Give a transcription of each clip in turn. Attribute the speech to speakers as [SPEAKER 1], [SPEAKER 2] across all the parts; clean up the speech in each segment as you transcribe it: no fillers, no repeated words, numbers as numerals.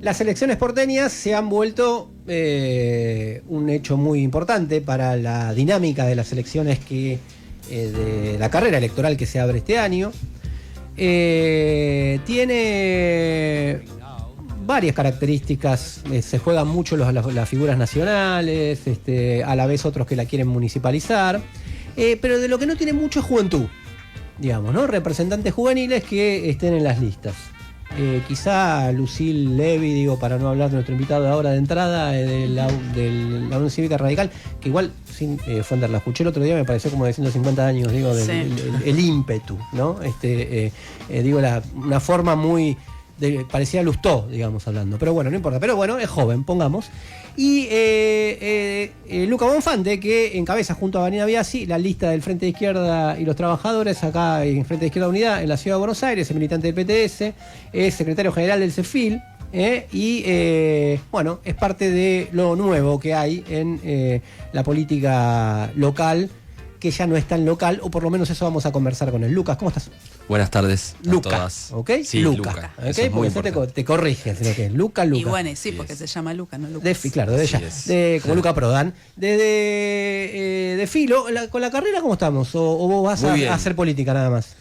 [SPEAKER 1] Las elecciones porteñas se han vuelto un hecho muy importante para la dinámica de las elecciones de la carrera electoral que se abre este año. Tiene varias características, se juegan mucho las figuras nacionales, a la vez otros que la quieren municipalizar, pero de lo que no tiene mucho es juventud, digamos, ¿no? Representantes juveniles que estén en las listas. Quizá Lucille Levy, digo, para no hablar de nuestro invitado de ahora de entrada, de la Unión Cívica Radical, que igual Fuender la escuché el otro día, me pareció como de 150 años, digo, el ímpetu, ¿no? Digo, una forma muy parecía Lustó, digamos, hablando, pero bueno, no importa, pero bueno, es joven, pongamos. Y Luca Bonfante, que encabeza junto a Vanina Biasi la lista del Frente de Izquierda y los Trabajadores acá en Frente de Izquierda Unidad en la Ciudad de Buenos Aires, es militante del PTS, es secretario general del CEFIL, bueno, es parte de lo nuevo que hay en la política local, que ya no es tan local, o por lo menos eso vamos a conversar con él. Lucas, ¿cómo estás?
[SPEAKER 2] Buenas tardes a
[SPEAKER 1] Luca,
[SPEAKER 2] todas.
[SPEAKER 1] ¿ok?
[SPEAKER 2] Sí,
[SPEAKER 1] Luca.
[SPEAKER 2] Eso es muy importante.
[SPEAKER 1] Te corriges, lo que es Luca.
[SPEAKER 3] Y bueno, sí, porque se llama Luca, no Lucas.
[SPEAKER 1] Claro, de ella. Como Luca Prodan. De Filo, con la carrera, ¿cómo estamos? ¿O vos vas a hacer política nada más?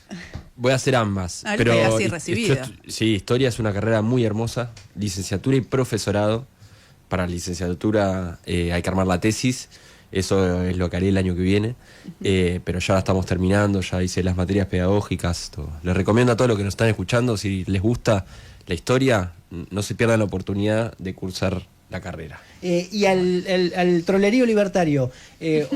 [SPEAKER 2] Voy a hacer ambas.
[SPEAKER 3] Pero así recibida.
[SPEAKER 2] Sí, historia es una carrera muy hermosa. Licenciatura y profesorado. Para la licenciatura hay que armar la tesis. Eso es lo que haré el año que viene, pero ya la estamos terminando, ya hice las materias pedagógicas, todo. Les recomiendo a todos los que nos están escuchando, si les gusta la historia, no se pierdan la oportunidad de cursar la carrera.
[SPEAKER 1] Y al trolerío libertario,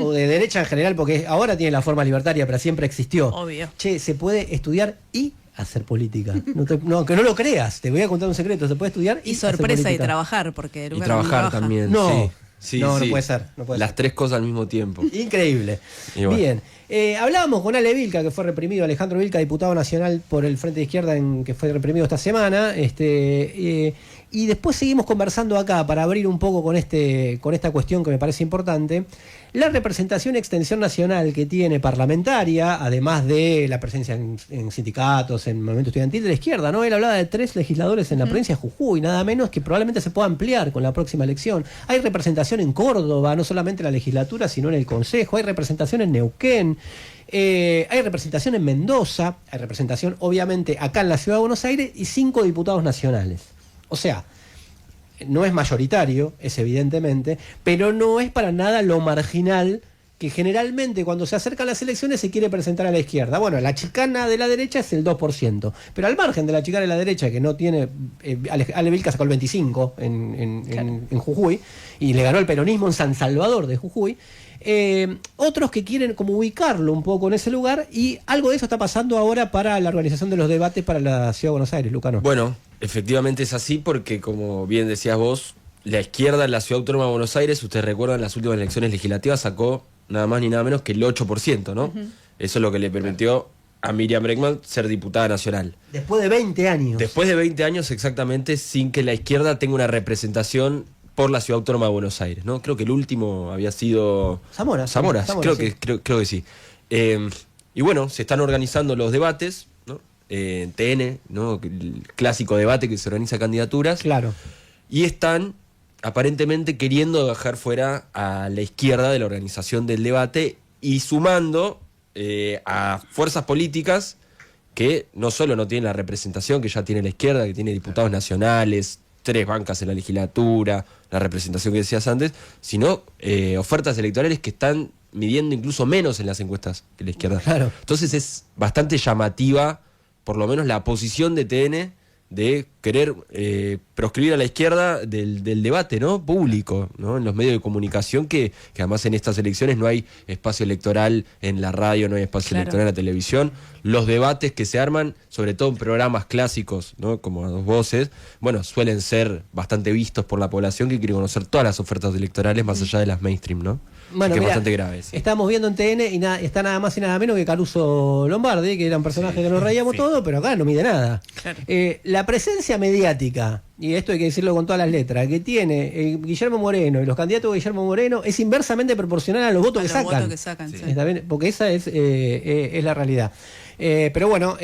[SPEAKER 1] o de derecha en general, porque ahora tiene la forma libertaria, pero siempre existió.
[SPEAKER 3] Obvio.
[SPEAKER 1] Che, se puede estudiar y hacer política. Que no lo creas, te voy a contar un secreto, se puede estudiar y
[SPEAKER 3] sorpresa
[SPEAKER 1] hacer
[SPEAKER 3] y trabajar, porque
[SPEAKER 2] y trabajar también.
[SPEAKER 1] No.
[SPEAKER 2] Sí. Sí,
[SPEAKER 1] no
[SPEAKER 2] sí.
[SPEAKER 1] puede ser.
[SPEAKER 2] Las tres cosas al mismo tiempo.
[SPEAKER 1] Increíble.
[SPEAKER 2] Bueno.
[SPEAKER 1] Bien. Hablábamos con Ale Vilca, que fue reprimido, Alejandro Vilca, diputado nacional por el Frente de Izquierda, que fue reprimido esta semana. Y después seguimos conversando acá para abrir un poco con esta cuestión que me parece importante. La representación y extensión nacional que tiene parlamentaria, además de la presencia en sindicatos, en movimiento estudiantil de la izquierda, ¿no? Él hablaba de 3 legisladores en la provincia de Jujuy, nada menos, que probablemente se pueda ampliar con la próxima elección. Hay representación en Córdoba, no solamente en la legislatura, sino en el Consejo. Hay representación en Neuquén. Hay representación en Mendoza. Hay representación, obviamente, acá en la Ciudad de Buenos Aires y 5 diputados nacionales. O sea, no es mayoritario, es evidentemente, pero no es para nada lo marginal que generalmente cuando se acercan las elecciones se quiere presentar a la izquierda. Bueno, la chicana de la derecha es el 2%, pero al margen de la chicana de la derecha, que no tiene... Ale Vilca sacó el 25% en Jujuy, y le ganó el peronismo en San Salvador de Jujuy. Otros que quieren como ubicarlo un poco en ese lugar, y algo de eso está pasando ahora para la organización de los debates para la Ciudad de Buenos Aires, Lucano.
[SPEAKER 2] Bueno, efectivamente es así porque, como bien decías vos, la izquierda en la Ciudad Autónoma de Buenos Aires, ustedes recuerdan, las últimas elecciones legislativas sacó nada más ni nada menos que el 8%, ¿no? Eso es lo que le permitió a Miriam Bregman ser diputada nacional.
[SPEAKER 1] Después de 20 años.
[SPEAKER 2] Después de 20 años exactamente, sin que la izquierda tenga una representación por la Ciudad Autónoma de Buenos Aires, ¿no? Creo que el último había sido... Zamora, creo que sí. Y bueno, se están organizando los debates, ¿no? TN, ¿no? El clásico debate que se organiza candidaturas.
[SPEAKER 1] Claro.
[SPEAKER 2] Y están aparentemente queriendo dejar fuera a la izquierda de la organización del debate y sumando a fuerzas políticas que no solo no tienen la representación que ya tiene la izquierda, que tiene diputados nacionales, 3 bancas en la legislatura, la representación que decías antes, sino ofertas electorales que están midiendo incluso menos en las encuestas que la izquierda.
[SPEAKER 1] Claro.
[SPEAKER 2] Entonces es bastante llamativa, por lo menos la posición de TN, de querer proscribir a la izquierda del debate, ¿no? Público, ¿no? En los medios de comunicación, que además en estas elecciones no hay espacio electoral en la radio, no hay espacio electoral en la televisión. Los debates que se arman, sobre todo en programas clásicos, ¿no? Como A Dos Voces, bueno, suelen ser bastante vistos por la población que quiere conocer todas las ofertas electorales más allá de las mainstream, ¿no?
[SPEAKER 1] Bueno,
[SPEAKER 2] que
[SPEAKER 1] mirá,
[SPEAKER 2] es bastante grave. Sí.
[SPEAKER 1] Estamos viendo en TN y está nada más y nada menos que Caruso Lombardi, que era un personaje que nos reíamos todo, pero acá no mide nada.
[SPEAKER 3] Claro.
[SPEAKER 1] La presencia mediática y esto hay que decirlo con todas las letras, que tiene Guillermo Moreno y los candidatos de Guillermo Moreno es inversamente proporcional a los votos que sacan.
[SPEAKER 3] Sí.
[SPEAKER 1] ¿Está bien? Porque esa es la realidad. Pero bueno,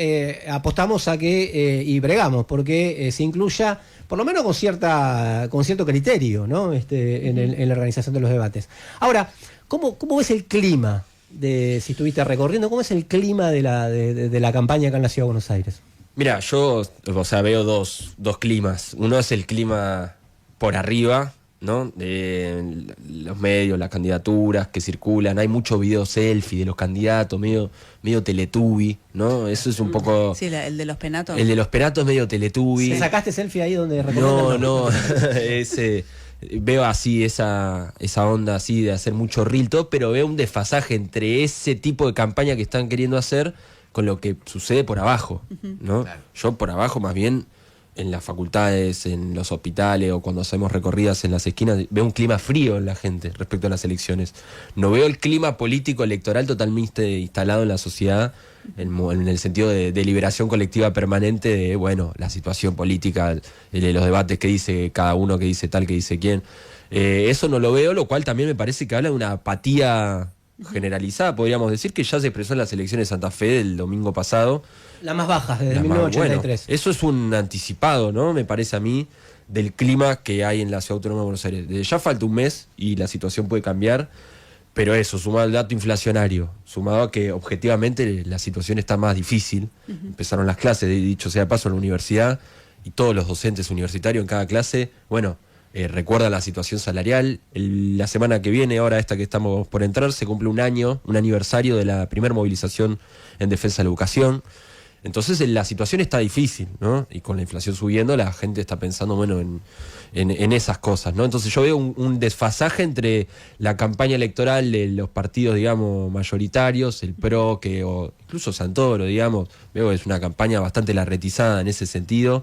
[SPEAKER 1] apostamos a que y bregamos porque se incluya, por lo menos con cierto criterio, ¿no? En la organización de los debates. Ahora, ¿cómo ves el clima si estuviste recorriendo? ¿Cómo es el clima de la campaña acá en la Ciudad de Buenos Aires?
[SPEAKER 2] Mira, yo, veo dos climas. Uno es el clima por arriba, ¿no? De los medios, las candidaturas que circulan. Hay mucho video selfie de los candidatos, medio Teletubby, ¿no? Eso es un poco...
[SPEAKER 3] Sí, el de los penatos.
[SPEAKER 2] El de los penatos medio Teletubby.
[SPEAKER 1] ¿Te sacaste selfie ahí donde
[SPEAKER 2] No. Veo así esa onda así de hacer mucho reel todo, pero veo un desfasaje entre ese tipo de campaña que están queriendo hacer con lo que sucede por abajo, ¿no? Claro. Yo por abajo, más bien, en las facultades, en los hospitales o cuando hacemos recorridas en las esquinas, veo un clima frío en la gente respecto a las elecciones. No veo el clima político electoral totalmente instalado en la sociedad, en el sentido de liberación colectiva permanente de, bueno, la situación política, de los debates que dice cada uno, que dice tal, que dice quién. Eso no lo veo, lo cual también me parece que habla de una apatía generalizada, podríamos decir, que ya se expresó en las elecciones de Santa Fe del domingo pasado.
[SPEAKER 1] Las más bajas, desde 1983.
[SPEAKER 2] Bueno, eso es un anticipado, ¿no? Me parece a mí, del clima que hay en la Ciudad Autónoma de Buenos Aires. Ya falta un mes y la situación puede cambiar, pero eso, sumado al dato inflacionario, sumado a que objetivamente la situación está más difícil. Empezaron las clases, dicho sea de paso, en la universidad, y todos los docentes universitarios en cada clase, bueno, recuerda la situación salarial. La semana que viene, ahora esta que estamos por entrar, se cumple un aniversario de la primera movilización en defensa de la educación. Entonces la situación está difícil, ¿no? Y con la inflación subiendo, la gente está pensando, bueno, en esas cosas, ¿no? Entonces yo veo un desfasaje entre la campaña electoral de los partidos, digamos, mayoritarios, el PRO, o incluso Santoro, digamos, veo que es una campaña bastante larretizada en ese sentido,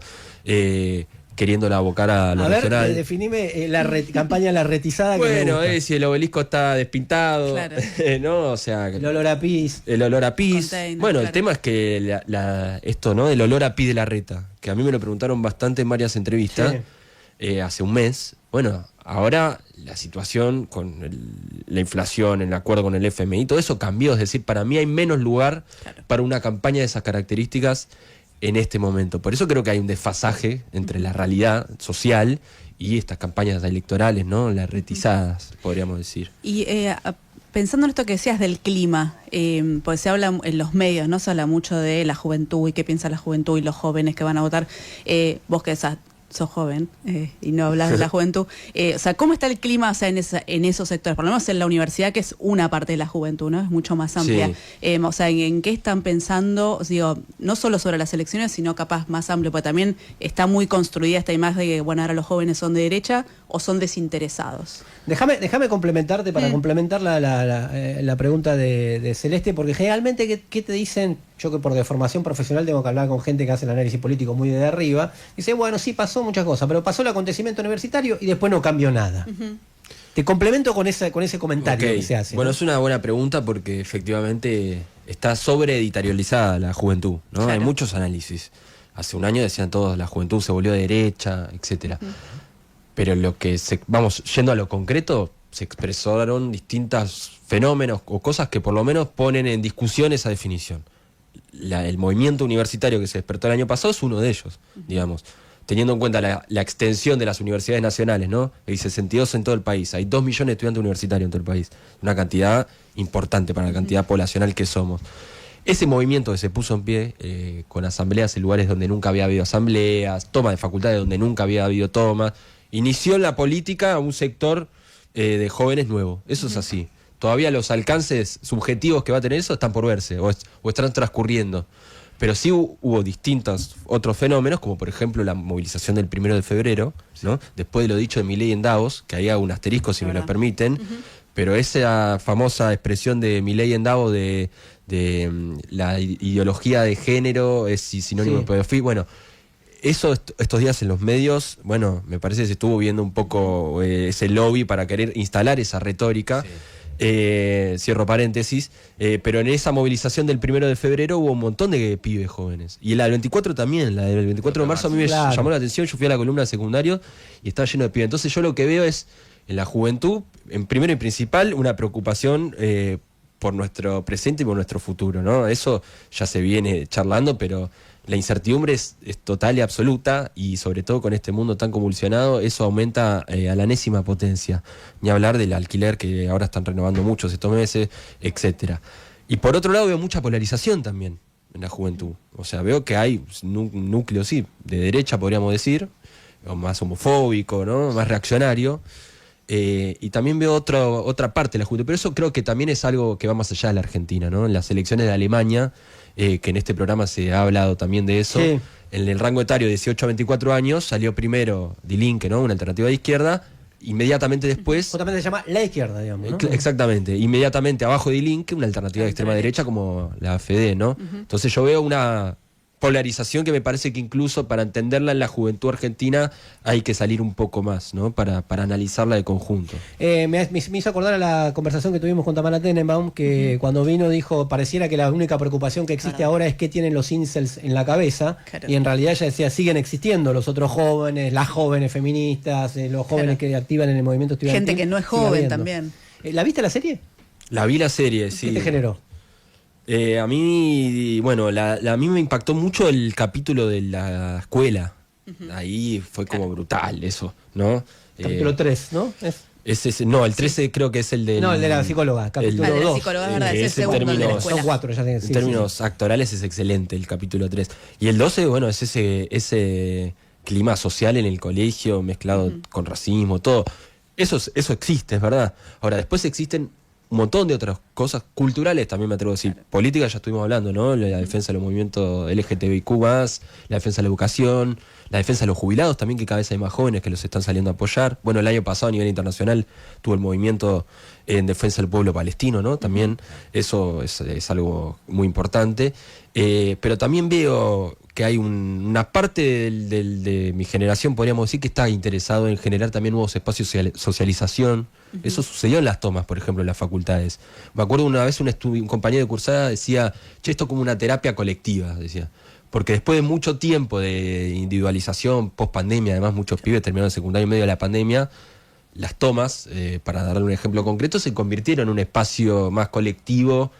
[SPEAKER 2] queriéndola abocar a lo regional.
[SPEAKER 1] A ver, definime campaña larretizada.
[SPEAKER 2] Bueno, si el obelisco está despintado, claro. ¿No? O sea,
[SPEAKER 1] el olor a pis.
[SPEAKER 2] El olor a pis.
[SPEAKER 3] Container,
[SPEAKER 2] bueno,
[SPEAKER 3] claro.
[SPEAKER 2] El tema es que esto, ¿no? El olor a pis de la reta, que a mí me lo preguntaron bastante en varias entrevistas, hace un mes. Bueno, ahora la situación con la inflación, el acuerdo con el FMI, todo eso cambió. Es decir, para mí hay menos lugar para una campaña de esas características en este momento. Por eso creo que hay un desfasaje entre la realidad social y estas campañas electorales, ¿no? Larretizadas, podríamos decir.
[SPEAKER 3] Y pensando en esto que decías del clima, pues se habla en los medios, ¿no? Se habla mucho de la juventud y qué piensa la juventud y los jóvenes que van a votar. Vos que sos joven y no hablas de la juventud. O sea, ¿cómo está el clima, o sea, en esos sectores? Por lo menos en la universidad, que es una parte de la juventud, ¿no? Es mucho más amplia. Sí. O sea, ¿en qué están pensando? Digo, no solo sobre las elecciones, sino capaz más amplio, porque también está muy construida esta imagen de que, bueno, ahora los jóvenes son de derecha o son desinteresados.
[SPEAKER 1] Déjame complementarte para complementar la pregunta de Celeste, porque generalmente, ¿qué te dicen? Yo que por deformación profesional tengo que hablar con gente que hace el análisis político muy de arriba. Dice, bueno, sí pasó muchas cosas, pero pasó el acontecimiento universitario y después no cambió nada. Te complemento con ese comentario que se hace.
[SPEAKER 2] Bueno,
[SPEAKER 1] ¿no?
[SPEAKER 2] Es una buena pregunta porque efectivamente está sobreeditorializada la juventud, ¿no? Claro. Hay muchos análisis. Hace un año decían todos, la juventud se volvió de derecha, etcétera. Pero yendo a lo concreto, se expresaron distintos fenómenos o cosas que por lo menos ponen en discusión esa definición. El movimiento universitario que se despertó el año pasado es uno de ellos, digamos. Teniendo en cuenta la extensión de las universidades nacionales, ¿no? Hay 62 en todo el país, hay 2 millones de estudiantes universitarios en todo el país. Una cantidad importante para la cantidad poblacional que somos. Ese movimiento que se puso en pie, con asambleas en lugares donde nunca había habido asambleas, toma de facultades donde nunca había habido tomas, inició en la política a un sector de jóvenes nuevo. Eso es así. Todavía los alcances subjetivos que va a tener eso están por verse o están transcurriendo. Pero sí hubo distintos otros fenómenos, como por ejemplo la movilización del 1 de febrero, ¿no? Después de lo dicho de Milei en Davos, que ahí hago un asterisco si me lo permiten, pero esa famosa expresión de Milei en Davos de la ideología de género es sinónimo de pedofilia, bueno, eso estos días en los medios, bueno, me parece que se estuvo viendo un poco ese lobby para querer instalar esa retórica. Cierro paréntesis, pero en esa movilización del 1 de febrero hubo un montón de pibes jóvenes. Y la del 24 también, la del 24 de marzo a mí me llamó la atención, yo fui a la columna de secundario y estaba lleno de pibes. Entonces yo lo que veo es en la juventud, en primero y principal, una preocupación por nuestro presente y por nuestro futuro, ¿no? Eso ya se viene charlando, pero la incertidumbre es total y absoluta, y sobre todo con este mundo tan convulsionado, eso aumenta a la enésima potencia. Ni hablar del alquiler, que ahora están renovando muchos estos meses, etcétera. Y por otro lado veo mucha polarización también en la juventud. O sea, veo que hay un núcleo, sí, de derecha podríamos decir, o más homofóbico, ¿no? Más reaccionario. Y también veo otra parte de la juventud, pero eso creo que también es algo que va más allá de la Argentina, ¿no? En las elecciones de Alemania, que en este programa se ha hablado también de eso, sí. En el rango etario de 18 a 24 años salió primero Die Linke, ¿no? Una alternativa de izquierda, inmediatamente después...
[SPEAKER 1] Justamente se llama la izquierda, digamos, ¿no?
[SPEAKER 2] Exactamente, inmediatamente abajo de Die Linke, una alternativa de extrema derecha como la AfD, ¿no? Entonces yo veo una polarización que me parece que incluso para entenderla en la juventud argentina hay que salir un poco más, ¿no? Para analizarla de conjunto.
[SPEAKER 1] Me hizo acordar a la conversación que tuvimos con Tamara Tenenbaum, que cuando vino dijo, pareciera que la única preocupación que existe ahora es qué tienen los incels en la cabeza, y en realidad ella decía, siguen existiendo los otros jóvenes, las jóvenes feministas, los jóvenes que activan en el movimiento estudiantil.
[SPEAKER 3] Gente que no es joven también.
[SPEAKER 1] ¿La viste la serie?
[SPEAKER 2] La vi la serie, sí.
[SPEAKER 1] ¿Qué te generó?
[SPEAKER 2] A mí, bueno, a mí me impactó mucho el capítulo de la escuela. Ahí fue como brutal eso, ¿no?
[SPEAKER 1] Capítulo 3, ¿no?
[SPEAKER 2] No, el 13 creo que es el de...
[SPEAKER 1] No, el de la psicóloga, capítulo 2.
[SPEAKER 3] El de la psicóloga, verdad, es el segundo de la escuela.
[SPEAKER 1] Son 4, ya tienen.
[SPEAKER 2] En términos actorales es excelente el capítulo 3. Y el 12, bueno, es ese clima social en el colegio mezclado con racismo, todo. Eso existe, es verdad. Ahora, después existen un montón de otras cosas culturales, también me atrevo a decir. Política ya estuvimos hablando, ¿no? La defensa de los movimientos LGTBIQ+, la defensa de la educación, la defensa de los jubilados también, que cada vez hay más jóvenes que los están saliendo a apoyar. Bueno, el año pasado a nivel internacional tuvo el movimiento en defensa del pueblo palestino, ¿no? También eso es algo muy importante. Pero también veo que hay una parte de mi generación, podríamos decir, que está interesado en generar también nuevos espacios de socialización. Eso sucedió en las tomas, por ejemplo, en las facultades. Me acuerdo una vez un compañero de cursada decía, che, esto es como una terapia colectiva, decía. Porque después de mucho tiempo de individualización, post pandemia, además muchos pibes terminaron el secundario en medio de la pandemia, las tomas, para darle un ejemplo concreto, se convirtieron en un espacio más colectivo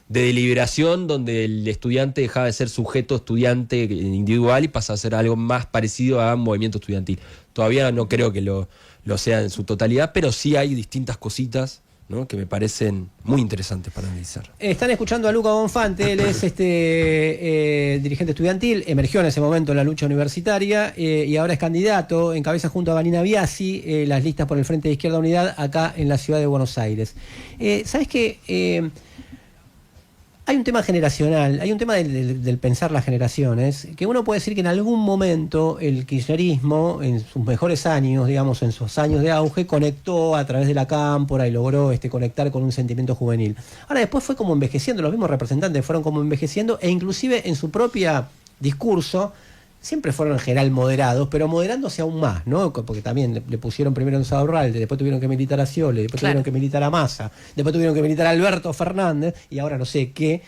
[SPEAKER 2] de deliberación, donde el estudiante dejaba de ser sujeto estudiante individual y pasa a ser algo más parecido a un movimiento estudiantil. Todavía no creo que lo sea en su totalidad, pero sí hay distintas cositas, ¿no?, que me parecen muy interesantes para analizar.
[SPEAKER 1] Están escuchando a Luca Bonfante, él es dirigente estudiantil, emergió en ese momento en la lucha universitaria y ahora es candidato, encabeza junto a Vanina Biasi las listas por el Frente de Izquierda Unidad acá en la ciudad de Buenos Aires. ¿Sabes qué? Hay un tema generacional, hay un tema del pensar las generaciones, que uno puede decir que en algún momento el kirchnerismo, en sus mejores años, digamos, en sus años de auge, conectó a través de la cámpora y logró conectar con un sentimiento juvenil. Ahora después fue como envejeciendo, los mismos representantes fueron como envejeciendo, e inclusive en su propio discurso siempre fueron en general moderados, pero moderándose aún más, ¿no? Porque también le pusieron primero en Saurralde, después tuvieron que militar a Sciole, después tuvieron que militar a Massa, después tuvieron que militar a Alberto Fernández, y ahora no sé qué.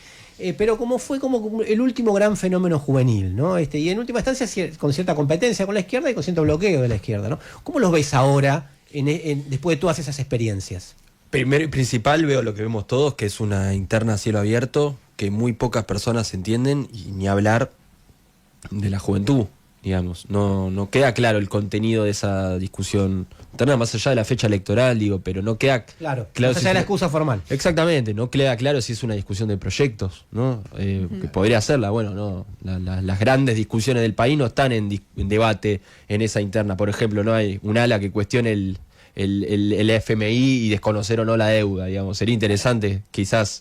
[SPEAKER 1] Pero fue como el último gran fenómeno juvenil, ¿no? Y en última instancia con cierta competencia con la izquierda y con cierto bloqueo de la izquierda, ¿no? ¿Cómo los ves ahora, después de todas esas experiencias?
[SPEAKER 2] Primero y principal veo lo que vemos todos, que es una interna a cielo abierto, que muy pocas personas entienden, y ni hablar de la juventud, digamos. No queda claro el contenido de esa discusión interna, más allá de la fecha electoral, digo, pero no queda
[SPEAKER 1] claro
[SPEAKER 2] más allá
[SPEAKER 1] de la excusa formal.
[SPEAKER 2] Exactamente, no queda claro si es una discusión de proyectos, ¿no? Que podría serla, bueno, no. Las grandes discusiones del país no están en debate en esa interna. Por ejemplo, no hay un ala que cuestione el FMI y desconocer o no la deuda, digamos. Sería interesante, quizás,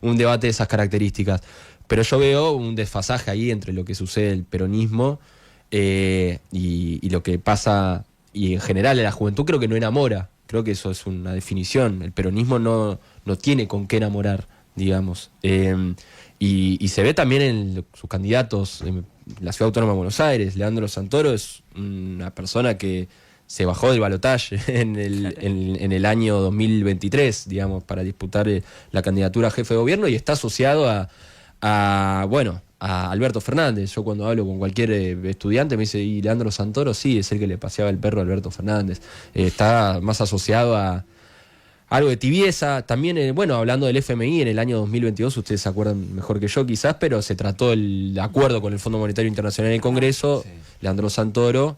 [SPEAKER 2] un debate de esas características. Pero yo veo un desfasaje ahí entre lo que sucede el peronismo y lo que pasa, y en general en la juventud creo que no enamora. Creo que eso es una definición. El peronismo no tiene con qué enamorar, digamos. Y se ve también en sus candidatos en la Ciudad Autónoma de Buenos Aires. Leandro Santoro es una persona que se bajó del balotaje en el año 2023, digamos, para disputar la candidatura a jefe de gobierno, y está asociado a Alberto Fernández. Yo cuando hablo con cualquier estudiante me dice, ¿y Leandro Santoro? Sí, es el que le paseaba el perro a Alberto Fernández. Está más asociado a algo de tibieza. También, hablando del FMI, en el año 2022, ustedes se acuerdan mejor que yo quizás, pero se trató el acuerdo con el Fondo Monetario Internacional en el Congreso. Sí. Leandro Santoro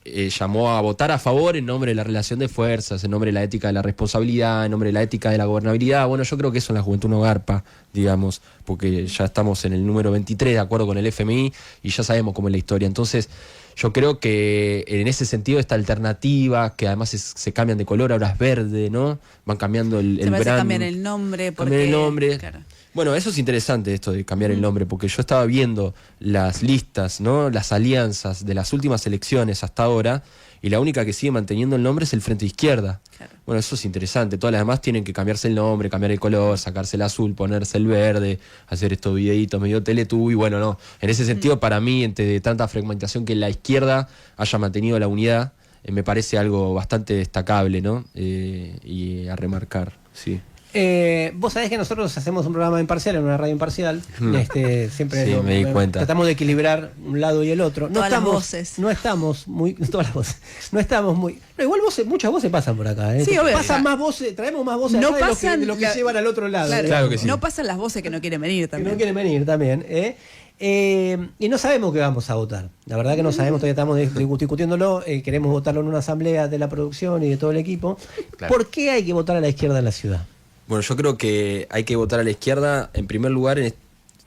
[SPEAKER 2] llamó a votar a favor en nombre de la relación de fuerzas, en nombre de la ética de la responsabilidad, en nombre de la ética de la gobernabilidad. Bueno, yo creo que eso en la juventud no garpa, digamos, porque ya estamos en el número 23 de acuerdo con el FMI y ya sabemos cómo es la historia. Entonces, yo creo que en ese sentido esta alternativa, que además se cambian de color, ahora es verde, ¿no? Van cambiando el brand.
[SPEAKER 3] Cambian el nombre.
[SPEAKER 2] Cambian el nombre. Claro. Bueno, eso es interesante, esto de cambiar el nombre, porque yo estaba viendo las listas, ¿no? Las alianzas de las últimas elecciones hasta ahora, y la única que sigue manteniendo el nombre es el Frente Izquierda. Claro. Bueno, eso es interesante. Todas las demás tienen que cambiarse el nombre, cambiar el color, sacarse el azul, ponerse el verde, hacer estos videitos medio Teletubby. Bueno, no. En ese sentido, para mí, entre tanta fragmentación, que la izquierda haya mantenido la unidad, me parece algo bastante destacable, ¿no? Y a remarcar, sí.
[SPEAKER 1] Vos sabés que nosotros hacemos un programa imparcial en una radio imparcial. Siempre
[SPEAKER 2] sí, me di cuenta.
[SPEAKER 1] Tratamos de equilibrar un lado y el otro.
[SPEAKER 3] Todas las voces.
[SPEAKER 1] No estamos muy. Todas las voces. No estamos muy. No, igual muchas voces pasan por acá.
[SPEAKER 3] Sí, obvio.
[SPEAKER 1] Pasan más voces, traemos más voces
[SPEAKER 3] no
[SPEAKER 1] acá
[SPEAKER 3] pasan
[SPEAKER 1] de lo que llevan al otro lado.
[SPEAKER 2] Claro que sí.
[SPEAKER 3] No pasan las voces que no quieren venir también.
[SPEAKER 1] Que no quieren venir también. Y no sabemos qué vamos a votar. La verdad que no sabemos, todavía estamos discutiéndolo. Queremos votarlo en una asamblea de la producción y de todo el equipo. Claro. ¿Por qué hay que votar a la izquierda en la ciudad?
[SPEAKER 2] Bueno, yo creo que hay que votar a la izquierda. En primer lugar,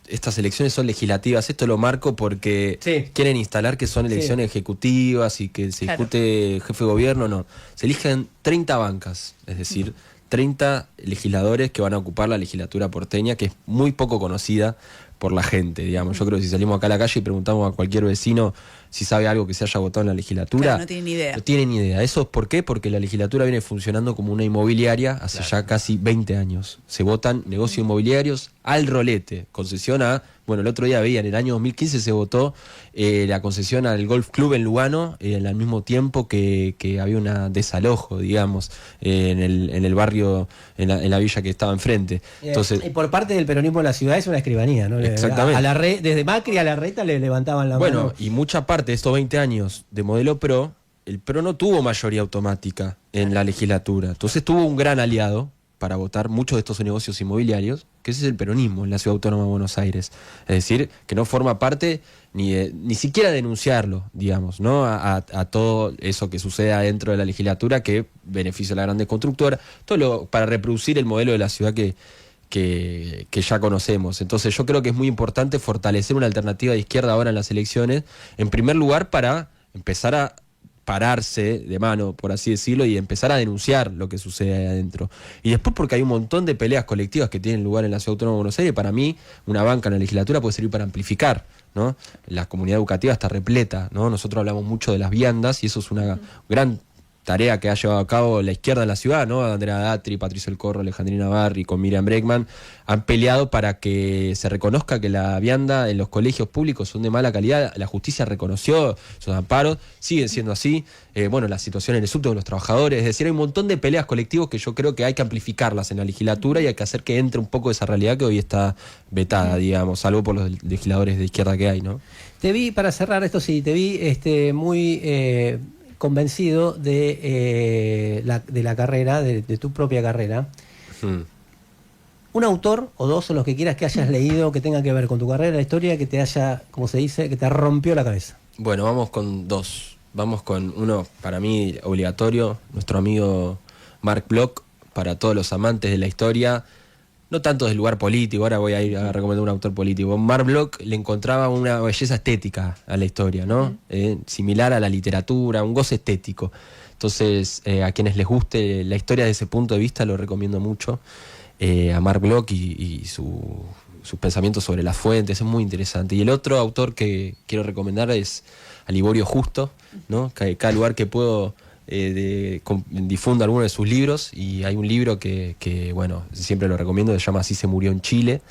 [SPEAKER 2] estas elecciones son legislativas. Esto lo marco porque quieren instalar que son elecciones ejecutivas y que se discute jefe de gobierno. No, se eligen 30 bancas, es decir, 30 legisladores que van a ocupar la legislatura porteña, que es muy poco conocida por la gente, digamos. Yo creo que si salimos acá a la calle y preguntamos a cualquier vecino si sabe algo que se haya votado en la legislatura,
[SPEAKER 3] claro, no tiene ni idea.
[SPEAKER 2] No tiene ni idea. ¿Eso es por qué? Porque la legislatura viene funcionando como una inmobiliaria hace ya casi 20 años. Se votan negocios inmobiliarios al rolete, concesión a... Bueno, el otro día veía, en el año 2015 se votó la concesión al Golf Club en Lugano, al mismo tiempo que había un desalojo, digamos, en el barrio, en la villa que estaba enfrente. Entonces,
[SPEAKER 1] y por parte del peronismo de la ciudad es una escribanía, ¿no?
[SPEAKER 2] Exactamente.
[SPEAKER 1] Desde Macri a Larreta le levantaban la mano.
[SPEAKER 2] Bueno, y mucha parte de estos 20 años de modelo PRO, el PRO no tuvo mayoría automática en la legislatura. Entonces tuvo un gran aliado para votar muchos de estos negocios inmobiliarios, que ese es el peronismo en la Ciudad Autónoma de Buenos Aires. Es decir, que no forma parte ni siquiera denunciarlo, digamos, ¿no? A todo eso que sucede adentro de la legislatura que beneficia a la grandes constructora, para reproducir el modelo de la ciudad que ya conocemos. Entonces yo creo que es muy importante fortalecer una alternativa de izquierda ahora en las elecciones, en primer lugar para empezar a pararse de mano, por así decirlo, y empezar a denunciar lo que sucede ahí adentro. Y después porque hay un montón de peleas colectivas que tienen lugar en la Ciudad Autónoma de Buenos Aires. Para mí, una banca en la legislatura puede servir para amplificar, ¿no? La comunidad educativa está repleta, ¿no? Nosotros hablamos mucho de las viandas y eso es una gran tarea que ha llevado a cabo la izquierda en la ciudad, ¿no? Andrea Datri, Patricio El Corro, Alejandrina Barri, con Miriam Bregman, han peleado para que se reconozca que la vianda en los colegios públicos son de mala calidad. La justicia reconoció esos amparos, siguen siendo así. La situación en el subte de los trabajadores, es decir, hay un montón de peleas colectivas que yo creo que hay que amplificarlas en la legislatura y hay que hacer que entre un poco esa realidad que hoy está vetada, digamos, salvo por los legisladores de izquierda que hay, ¿no?
[SPEAKER 1] Te vi, para cerrar esto, te vi muy... convencido de la carrera, de tu propia carrera. Un autor o dos, o los que quieras que hayas leído, que tenga que ver con tu carrera, la historia, que te haya, como se dice, que te rompió la cabeza.
[SPEAKER 2] Bueno, vamos con dos. Vamos con uno, para mí, obligatorio, nuestro amigo Marc Bloch, para todos los amantes de la historia, no tanto del lugar político. Ahora voy a ir a recomendar un autor político. Marc Bloch le encontraba una belleza estética a la historia, ¿no? Similar a la literatura, un goce estético. Entonces, a quienes les guste la historia desde ese punto de vista, lo recomiendo mucho. A Marc Bloch y sus pensamientos sobre las fuentes, es muy interesante. Y el otro autor que quiero recomendar es a Liborio Justo, ¿no? Cada lugar que puedo difundo alguno de sus libros, y hay un libro que siempre lo recomiendo, se llama Así se murió en Chile,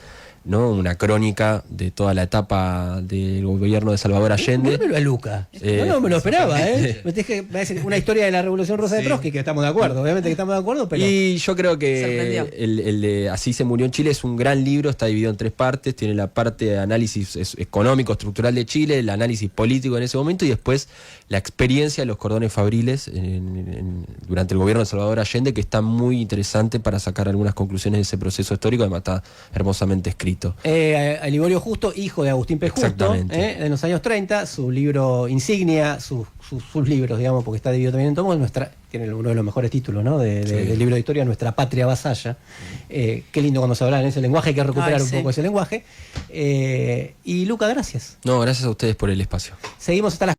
[SPEAKER 2] ¿no? Una crónica de toda la etapa del gobierno de Salvador Allende.
[SPEAKER 1] Vuélvelo a Luca. No me lo esperaba, ¿eh? Me dice una historia de la Revolución Rosa de Trotsky, que estamos de acuerdo, obviamente que estamos de acuerdo, pero...
[SPEAKER 2] Y yo creo que
[SPEAKER 3] Sorprendió.
[SPEAKER 2] el de Así se murió en Chile es un gran libro, está dividido en 3 partes, tiene la parte de análisis económico, estructural de Chile, el análisis político en ese momento y después la experiencia de los cordones fabriles durante el gobierno de Salvador Allende, que está muy interesante para sacar algunas conclusiones de ese proceso histórico, además está hermosamente escrito.
[SPEAKER 1] A Liborio Justo, hijo de Agustín P. Justo,
[SPEAKER 2] Exactamente.
[SPEAKER 1] en los años 30, su libro insignia, sus libros, digamos, porque está dividido también en tomos, tiene uno de los mejores títulos, ¿no? Del libro de historia, Nuestra Patria Vasalla. Qué lindo cuando se habla en ese lenguaje, hay que recuperar un poco ese lenguaje. Y Luca, gracias.
[SPEAKER 2] No, gracias a ustedes por el espacio.
[SPEAKER 1] Seguimos hasta las